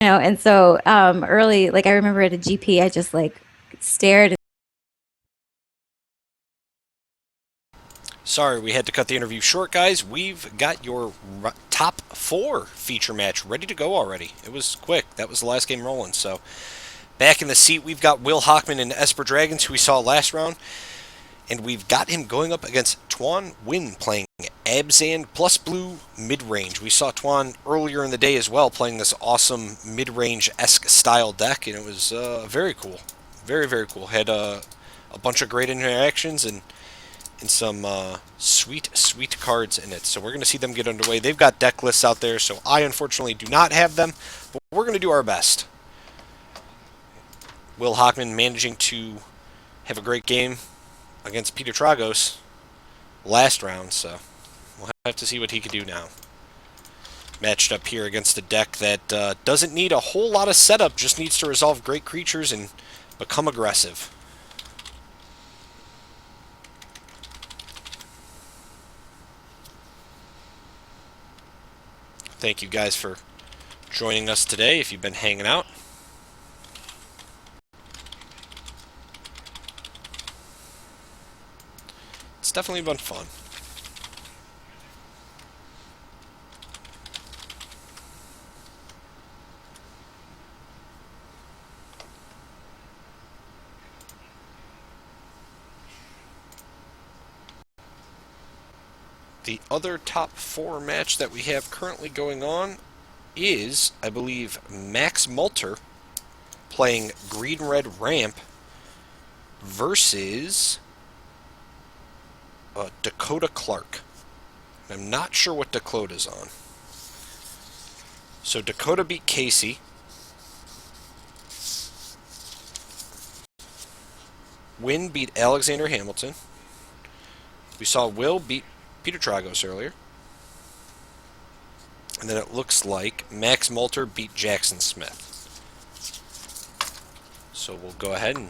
And so early, like I remember at a GP, I just like stared. Sorry, we had to cut the interview short, guys. We've got your top four feature match ready to go already. It was quick. That was the last game rolling. So back in the seat, we've got Will Hochman and Esper Dragons, who we saw last round, and we've got him going up against Tuan Nguyen playing Abzan plus blue mid range. We saw Tuan earlier in the day as well playing this awesome mid range esque style deck, and it was very cool. Very, very cool. Had a bunch of great interactions and some sweet, sweet cards in it. So we're going to see them get underway. They've got deck lists out there, so I unfortunately do not have them, but we're going to do our best. Will Hochman managing to have a great game against Peter Tragos last round, so we'll have to see what he can do now. Matched up here against a deck that doesn't need a whole lot of setup, just needs to resolve great creatures and become aggressive. Thank you guys for joining us today if you've been hanging out. It's definitely been fun. The other top four match that we have currently going on is, I believe, Max Multer playing Green Red Ramp versus Dakota Clark. I'm not sure what Dakota's on. So Dakota beat Casey. Wynn beat Alexander Hamilton. We saw Will beat Peter Tragos earlier. And then it looks like Max Multer beat Jackson Smith. So we'll go ahead and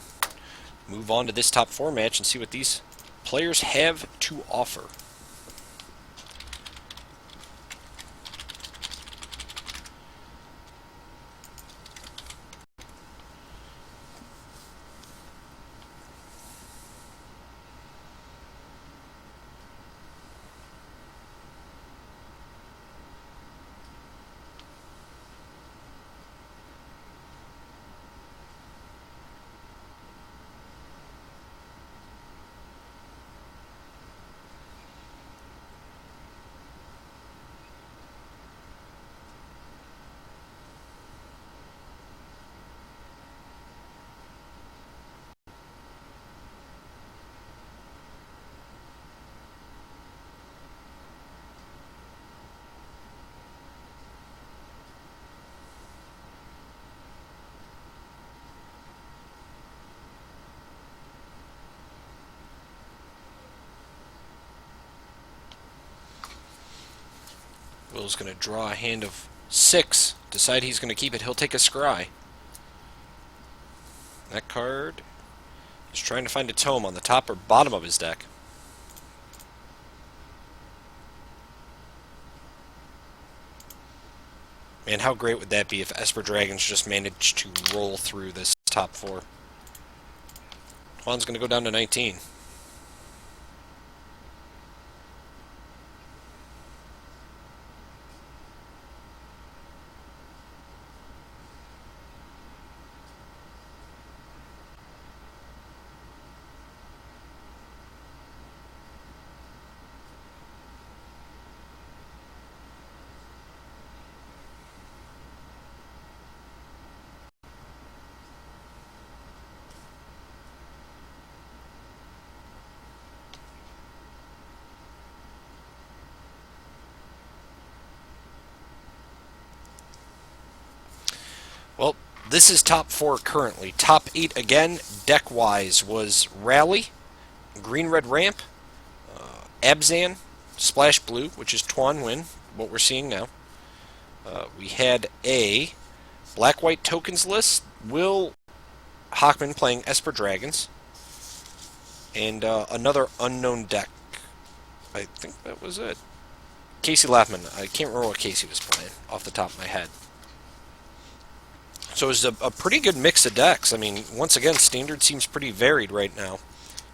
move on to this top four match and see what these players have to offer. Will's going to draw a hand of 6. Decide he's going to keep it. He'll take a scry. That card is trying to find a tome on the top or bottom of his deck. Man, how great would that be if Esper Dragons just managed to roll through this top 4? Juan's going to go down to 19. Well, this is top 4 currently. Top 8 again, deck-wise, was Rally, Green Red Ramp, Abzan, Splash Blue, which is Tuan Nguyen, what we're seeing now. We had a Black White Tokens list, Will Hochman playing Esper Dragons, and another unknown deck. I think that was it. Casey Laffman. I can't remember what Casey was playing off the top of my head. So it's a pretty good mix of decks. I mean, once again, Standard seems pretty varied right now.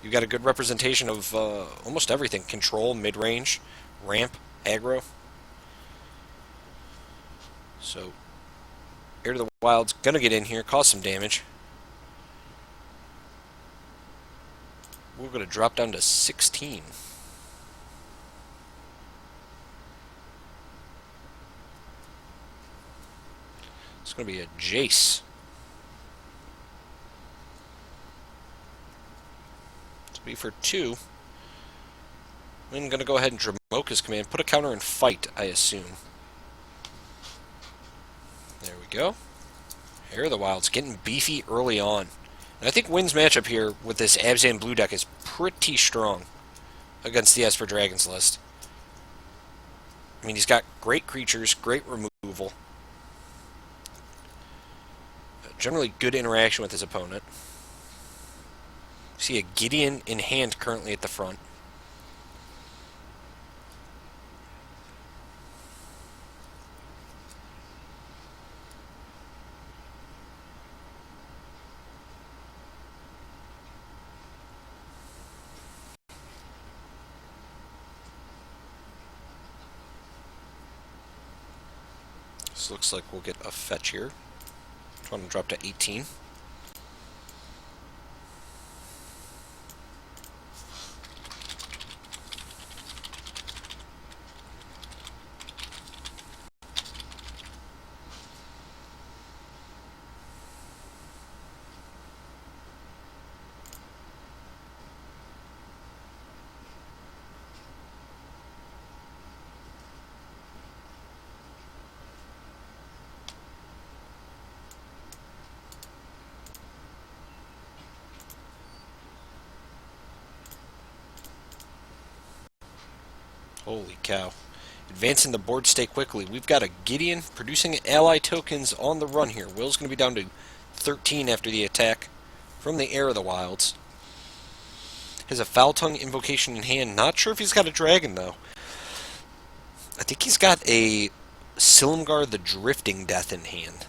You've got a good representation of almost everything. Control, mid-range, ramp, aggro. So, Heir to the Wild's going to get in here, cause some damage. We're going to drop down to 16. It's going to be a Jace. It's going to be for 2. I'm going to go ahead and Dramoke his command. Put a counter and fight, I assume. There we go. Heir of the Wild's getting beefy early on. And I think Nguyen's matchup here with this Abzan blue deck is pretty strong against the Esper Dragons list. I mean, he's got great creatures, great removal. Generally good interaction with his opponent. See a Gideon in hand currently at the front. This looks like we'll get a fetch here. Tuan will drop to 18. Holy cow. Advancing the board state quickly. We've got a Gideon producing ally tokens on the run here. Will's going to be down to 13 after the attack from the Heir of the Wilds. Has a Foul Tongue invocation in hand. Not sure if he's got a dragon, though. I think he's got a Silumgar the Drifting Death in hand.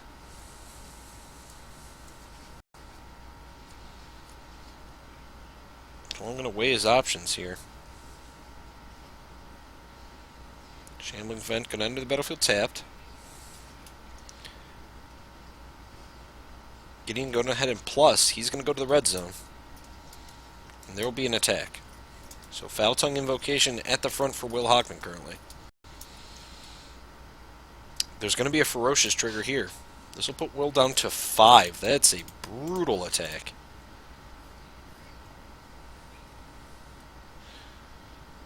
So I'm going to weigh his options here. Shambling Vent going to enter the battlefield tapped. Gideon going ahead and plus. He's going to go to the red zone. And there will be an attack. So Foul Tongue invocation at the front for Will Hochman currently. There's going to be a ferocious trigger here. This will put Will down to 5. That's a brutal attack.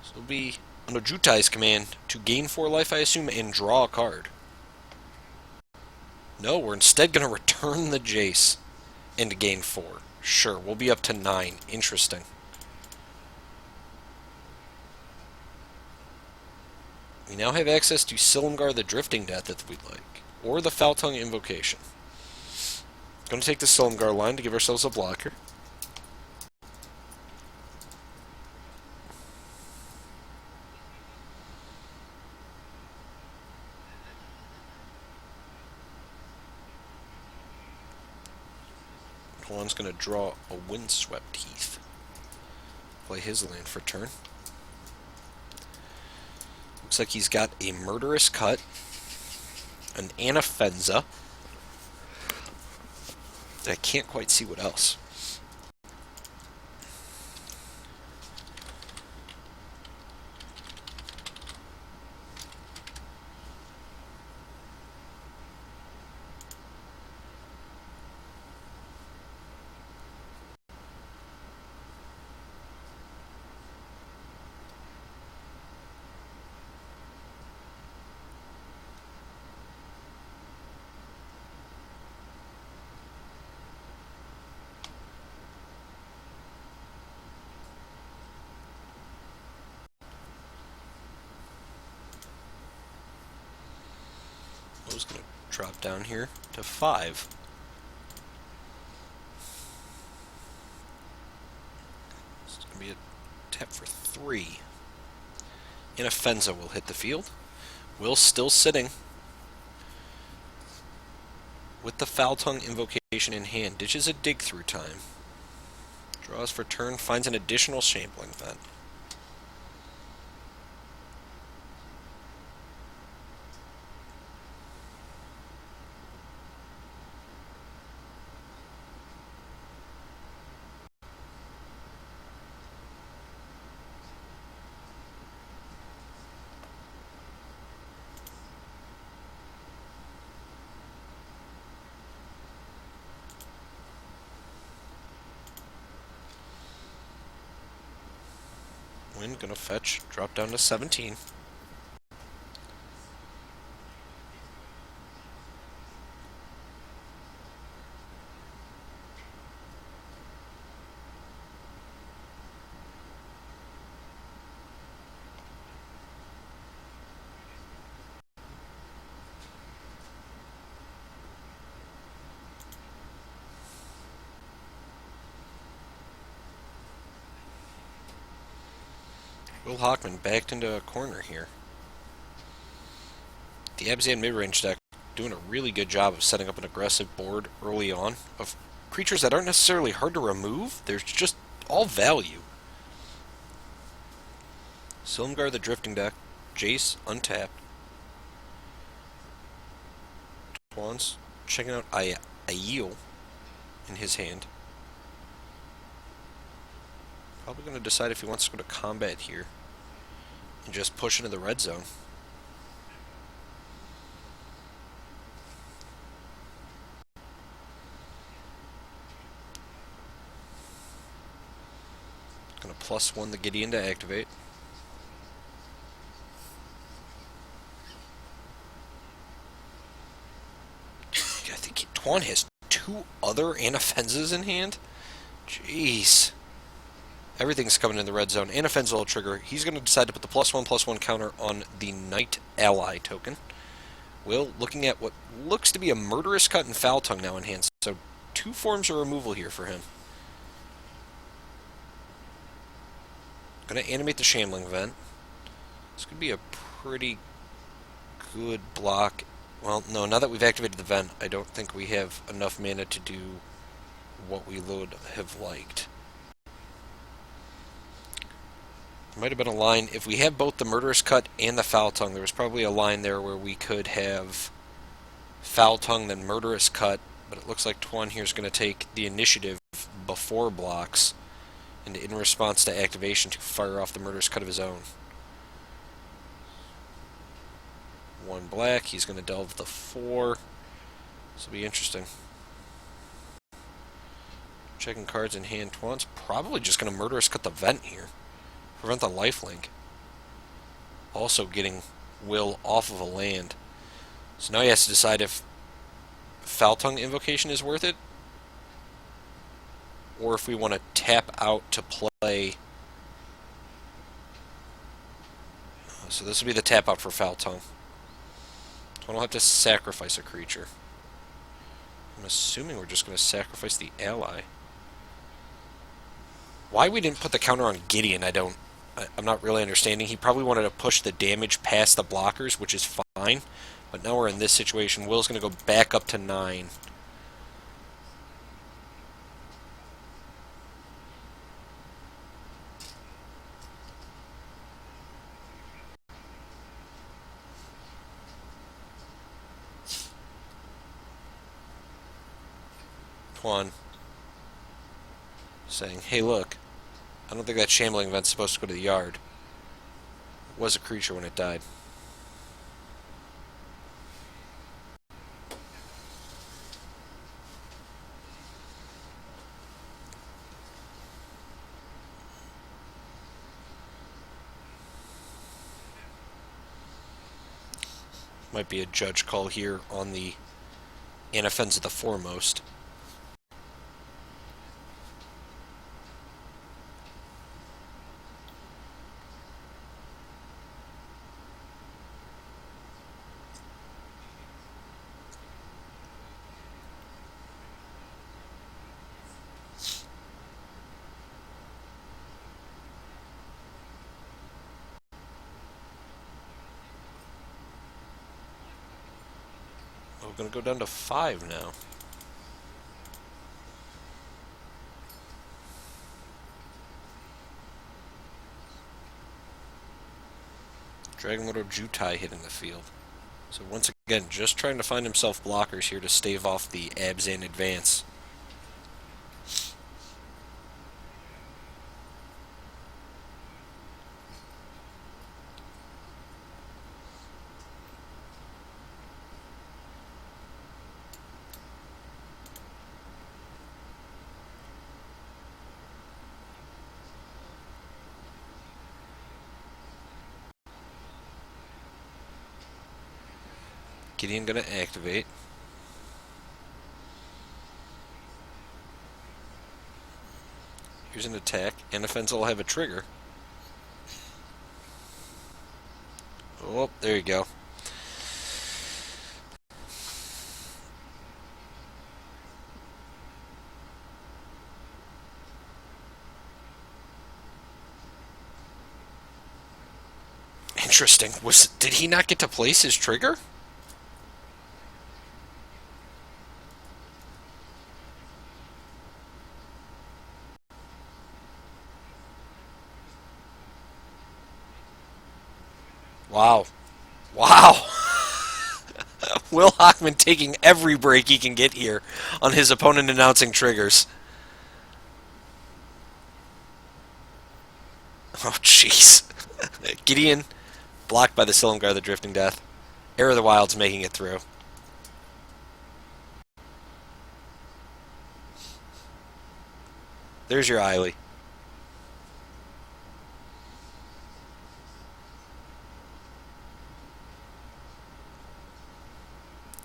So it'll be under Jutai's command to gain 4 life, I assume, and draw a card. No, we're instead going to return the Jace and gain 4. Sure, we'll be up to 9. Interesting. We now have access to Silumgar the Drifting Death if we'd like, or the Foul Tongue invocation. Going to take the Silumgar line to give ourselves a blocker. Tuan's going to draw a Windswept Heath. Play his land for turn. Looks like he's got a Murderous Cut, an Anafenza. I can't quite see what else. I was going to drop down here to 5. It's going to be a tap for 3. Anafenza will hit the field. Will's still sitting. with the Foul Tongue invocation in hand, ditches a dig through time. Draws for turn, finds an additional shambling vent. Nguyen gonna fetch, drop down to 17. Will Hochman backed into a corner here. The Abzan mid-range deck doing a really good job of setting up an aggressive board early on of creatures that aren't necessarily hard to remove. There's just all value. Silumgar the Drifting deck, Jace untapped. Tuan's checking out Aiel in his hand. Probably going to decide if he wants to go to combat here and just push into the red zone. Going to +1 the Gideon to activate. I think Tuan has 2 other Anafenzas in hand. Jeez. Everything's coming in the red zone. Anafenza will trigger. He's going to decide to put the +1/+1 counter on the Knight Ally token. Will, looking at what looks to be a Murderous Cut and Foul Tongue now in hand. So 2 forms of removal here for him. Going to animate the Shambling Vent. This could be a pretty good block. Well, no, now that we've activated the vent, I don't think we have enough mana to do what we would have liked. There might have been a line, if we have both the Murderous Cut and the Foul Tongue, there was probably a line there where we could have Foul Tongue, then Murderous Cut, but it looks like Tuan here is going to take the initiative before blocks, and in response to activation to fire off the Murderous Cut of his own. 1 black, he's going to delve the 4. This will be interesting. Checking cards in hand. Tuan's probably just going to Murderous Cut the vent here. Prevent the lifelink. Also getting Will off of a land. So now he has to decide if Foul Tongue Invocation is worth it, or if we want to tap out to play. So this will be the tap out for Foul Tongue. Tuan will have to sacrifice a creature. I'm assuming we're just going to sacrifice the ally. Why we didn't put the counter on Gideon, I'm not really understanding. He probably wanted to push the damage past the blockers, which is fine. But now we're in this situation. Will's going to go back up to 9. Tuan saying, hey look, I don't think that Shambling Vent's supposed to go to the yard. It was a creature when it died. Might be a judge call here on the Anafenza the Foremost. we're going to go down to 5 now. Dragon Lord Jutai hitting the field. So once again, just trying to find himself blockers here to stave off the Abzan advance. Gideon gonna activate. Here's an attack, and Offensive will have a trigger. Oh, there you go. Interesting. Did he not get to place his trigger? Wow. Wow. Will Hochman taking every break he can get here on his opponent announcing triggers. Oh, jeez. Gideon blocked by the Silumgar, the Drifting Death. Heir of the Wild's making it through. There's your Eiley.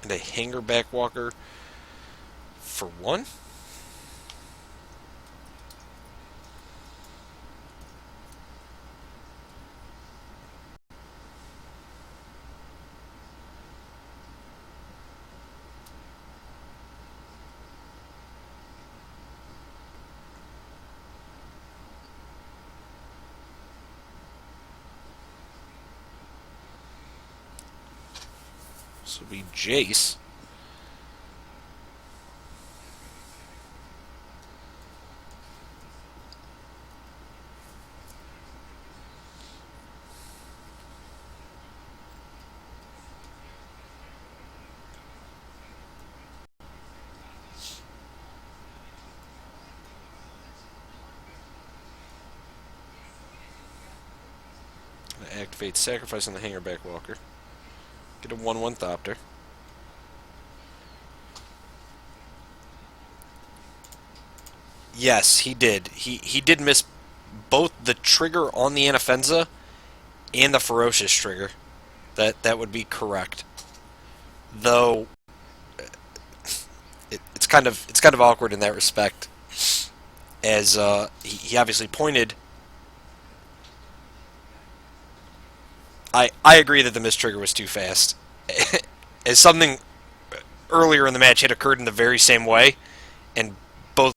And a Hanger Backwalker for 1. This will be Jace. Activate Sacrifice on the Hanger Backwalker. Get a 1/1 Thopter. Yes, he did. He did miss both the trigger on the Anafenza and the Ferocious trigger. That would be correct. Though it's kind of awkward in that respect, as he obviously pointed. I agree that the mistrigger was too fast. As something earlier in the match had occurred in the very same way, and both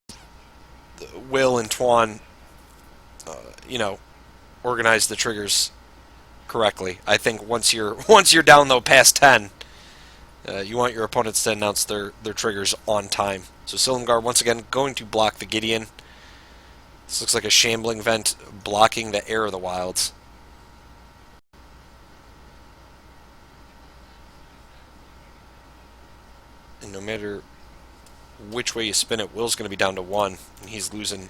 Will and Tuan, organized the triggers correctly. I think once you're down though past 10, you want your opponents to announce their triggers on time. So Silumgar once again going to block the Gideon. This looks like a Shambling Vent blocking the Heir of the Wilds. And no matter which way you spin it, Will's going to be down to 1, and he's losing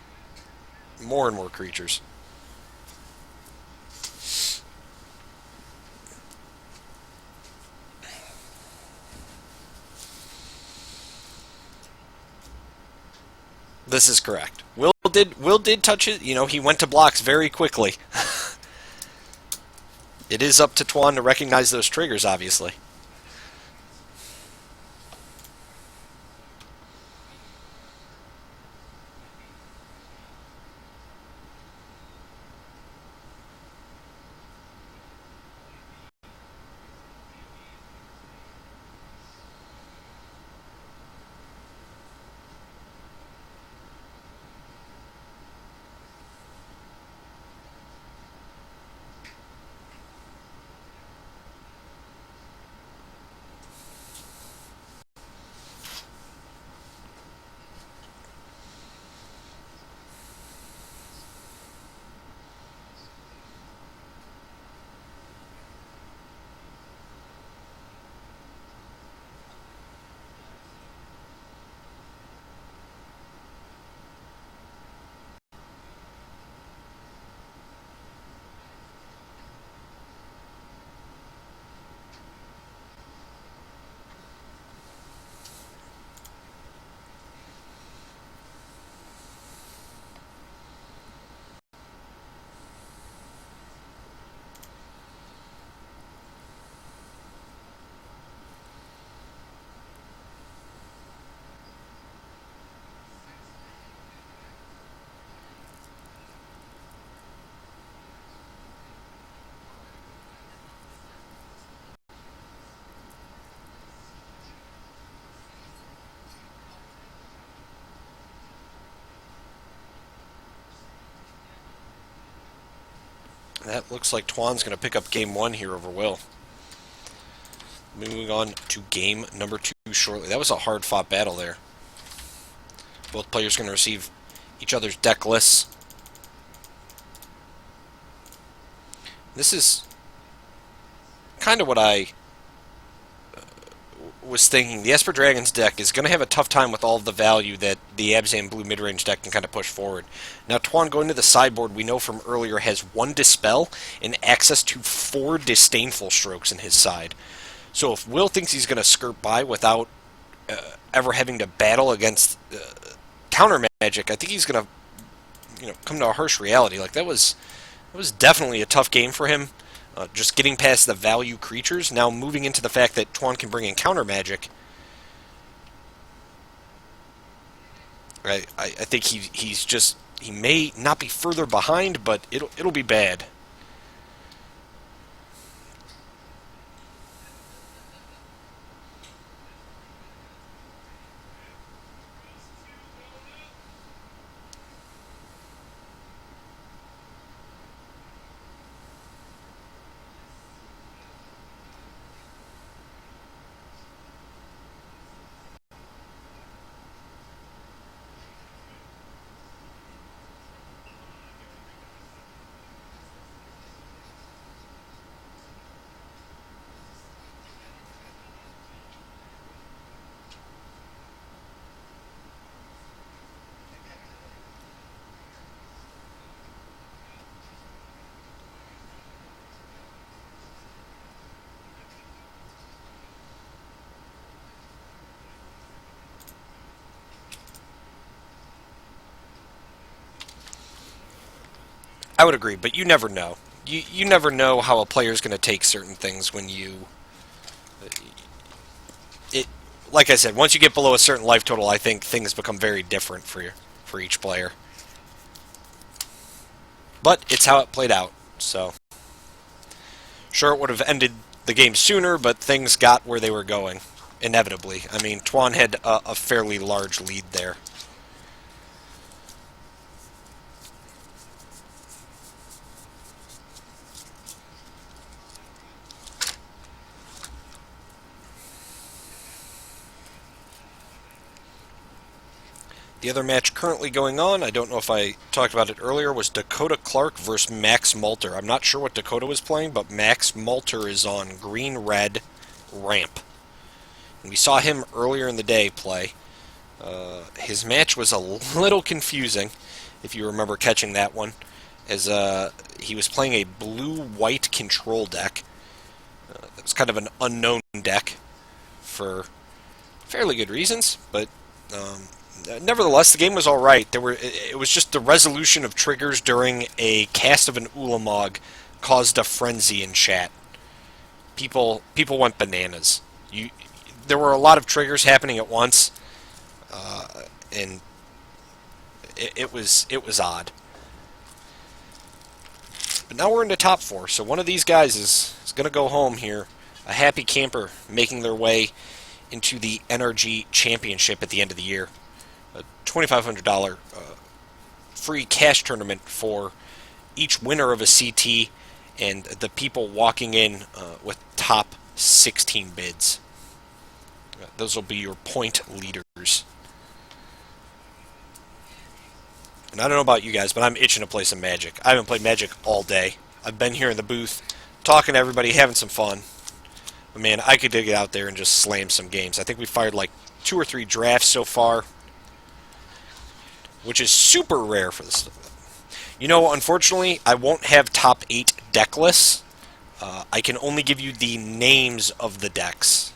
more and more creatures. This is correct. Will did touch it. He went to blocks very quickly. It is up to Tuan to recognize those triggers, obviously. That looks like Tuan's going to pick up game one here over Will. Moving on to game number two shortly. That was a hard-fought battle there. Both players going to receive each other's deck lists. This is kind of what I was thinking. The Esper Dragon's deck is going to have a tough time with all of the value that the Abzan Blue mid-range deck can kind of push forward. Now, Tuan going to the sideboard, we know from earlier, has 1 Dispel and access to 4 Disdainful Strokes in his side. So if Will thinks he's going to skirt by without ever having to battle against counter magic, I think he's going to come to a harsh reality. Like, that was definitely a tough game for him. Just getting past the value creatures, now moving into the fact that Tuan can bring in counter magic. I think he may not be further behind, but it'll be bad. I would agree, but you never know. You never know how a player's going to take certain things when it. Like I said, once you get below a certain life total, I think things become very different for each player. But it's how it played out. So sure, it would have ended the game sooner, but things got where they were going inevitably. I mean, Tuan had a fairly large lead there. The other match currently going on, I don't know if I talked about it earlier, was Dakota Clark versus Max Malter. I'm not sure what Dakota was playing, but Max Malter is on green-red ramp. And we saw him earlier in the day play. His match was a little confusing, if you remember catching that one, as he was playing a blue-white control deck. It was kind of an unknown deck for fairly good reasons, but nevertheless, the game was all right. It was just the resolution of triggers during a cast of an Ulamog caused a frenzy in chat. People went bananas. There were a lot of triggers happening at once, and it was odd. But now we're in the top 4, so one of these guys is going to go home here. A happy camper making their way into the NRG Championship at the end of the year. A $2,500 free cash tournament for each winner of a CT and the people walking in with top 16 bids. Those will be your point leaders. And I don't know about you guys, but I'm itching to play some Magic. I haven't played Magic all day. I've been here in the booth, talking to everybody, having some fun. But man, I could dig it out there and just slam some games. I think we fired like 2 or 3 drafts so far, which is super rare for this. Unfortunately, I won't have top 8 deck lists. I can only give you the names of the decks.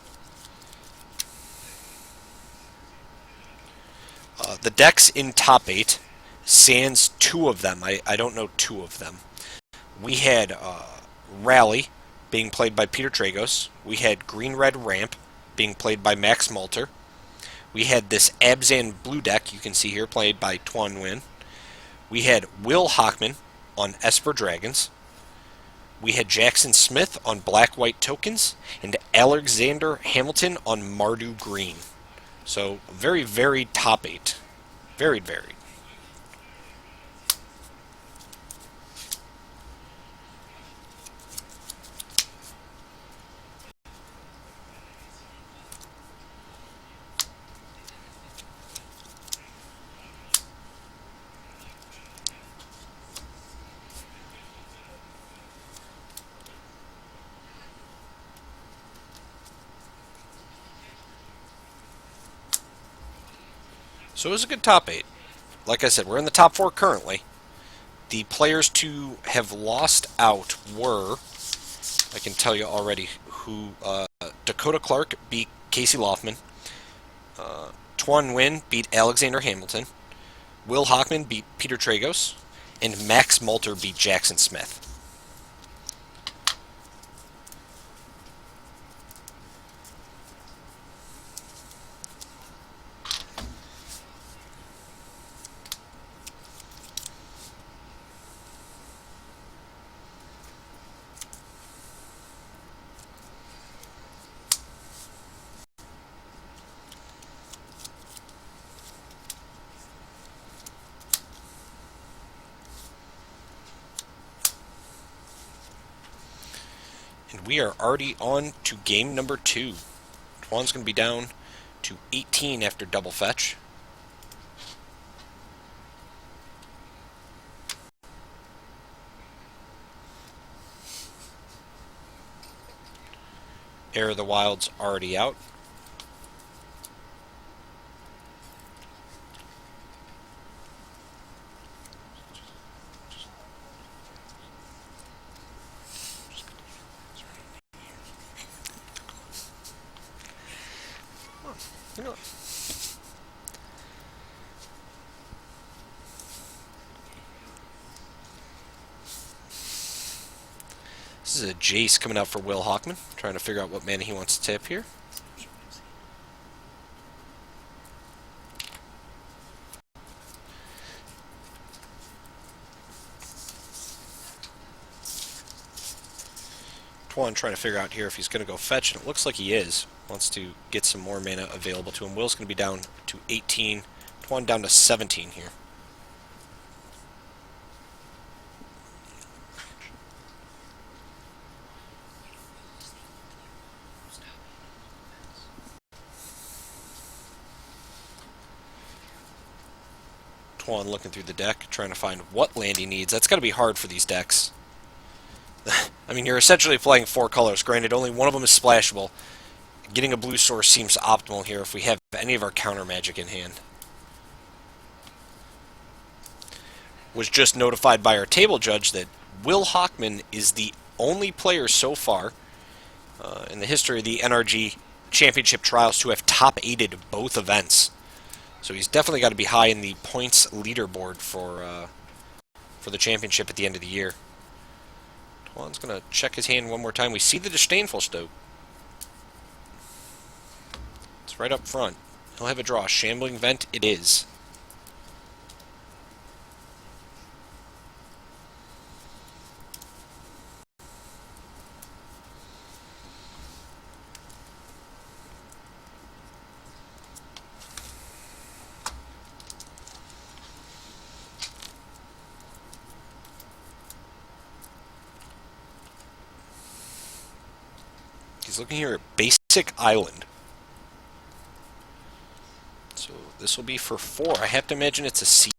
The decks in top 8, sans 2 of them. I don't know 2 of them. We had Rally being played by Peter Tragos. We had Green-Red Ramp being played by Max Malter. We had this Abzan blue deck, you can see here, played by Tuan Nguyen. We had Will Hochman on Esper Dragons. We had Jackson Smith on Black-White Tokens. And Alexander Hamilton on Mardu Green. So, very, very top 8. Very varied. So it was a good top 8. Like I said, we're in the top 4 currently. The players to have lost out were, I can tell you already who, Dakota Clark beat Casey Loftman. Tuan Nguyen beat Alexander Hamilton. Will Hochman beat Peter Tragos. And Max Malter beat Jackson Smith. And we are already on to game number 2. Tuan's going to be down to 18 after double fetch. Heir of the Wild's already out. You know, this is a Jace coming out for Will Hochman, trying to figure out what mana he wants to tap here. Tuan trying to figure out here if he's going to go fetch, and it looks like he is. Wants to get some more mana available to him. Will's going to be down to 18. Tuan down to 17 here. Tuan looking through the deck, trying to find what land he needs. That's got to be hard for these decks. I mean, you're essentially playing 4 colors. Granted, only one of them is splashable. Getting a blue source seems optimal here if we have any of our counter magic in hand. Was just notified by our table judge that Will Hochman is the only player so far in the history of the NRG Championship Trials to have top-8'd both events. So he's definitely got to be high in the points leaderboard for the championship at the end of the year. Tuan's going to check his hand one more time. We see the Disdainful Stoke. It's right up front. He'll have a draw. Shambling Vent it is. He's looking here at Basic Island. So this will be for 4. I have to imagine it's a